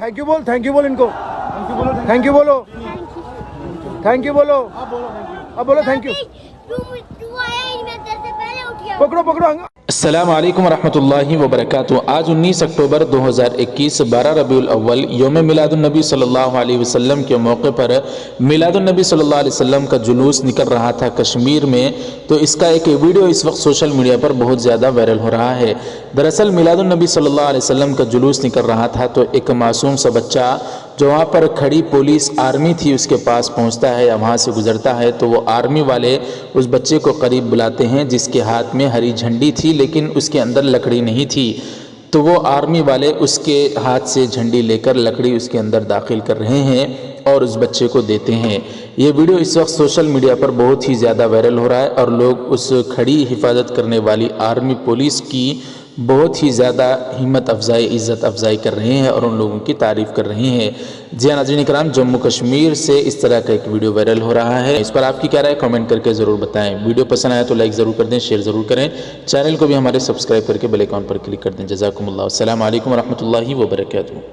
Thank you बोल इनको, thank you बोलो, थैंक यू बोलो, अब बोलो थैंक यू। पकड़ो पकड़ो। अस्सलाम वालेकुम रहमतुल्लाहि व बरकातुहू। आज 19 अक्टूबर 2021 12 रबीउल अव्वल यौम मिलादुन्नबी सल्लल्लाहु अलैहि वसल्लम के मौके पर मिलादुन्नबी सल्लल्लाहु अलैहि वसल्लम का जुलूस निकल रहा था कश्मीर में। तो इसका एक वीडियो इस वक्त सोशल मीडिया पर बहुत ज़्यादा वायरल हो रहा है। दरअसल मिलादुन्नबी सल्लल्लाहु अलैहि वसल्लम का जुलूस निकल रहा था तो एक मासूम सा बच्चा जो वहाँ पर खड़ी पुलिस आर्मी थी उसके पास पहुँचता है या वहाँ से गुजरता है तो वो आर्मी वाले उस बच्चे को करीब बुलाते हैं जिसके हाथ में हरी झंडी थी लेकिन उसके अंदर लकड़ी नहीं थी। तो वो आर्मी वाले उसके हाथ से झंडी लेकर लकड़ी उसके अंदर दाखिल कर रहे हैं और उस बच्चे को देते हैं। ये वीडियो इस वक्त सोशल मीडिया पर बहुत ही ज़्यादा वायरल हो रहा है और लोग उस खड़ी हिफाजत करने वाली आर्मी पुलिस की बहुत ही ज़्यादा हिम्मत अफजाई इज़्ज़त अफजाई कर रहे हैं और उन लोगों की तारीफ़ कर रहे हैं। जी हाँ नाज़रीन इकराम, जम्मू कश्मीर से इस तरह का एक वीडियो वायरल हो रहा है। इस पर आपकी क्या राय कमेंट करके ज़रूर बताएं। वीडियो पसंद आया तो लाइक ज़रूर कर दें, शेयर ज़रूर करें। चैनल को भी हमारे सब्सक्राइब करके बेल आइकन पर क्लिक कर दें। जज़ाकुमुल्लाह। अस्सलामु अलैकुम व रहमतुल्लाहि व बरकातुहू।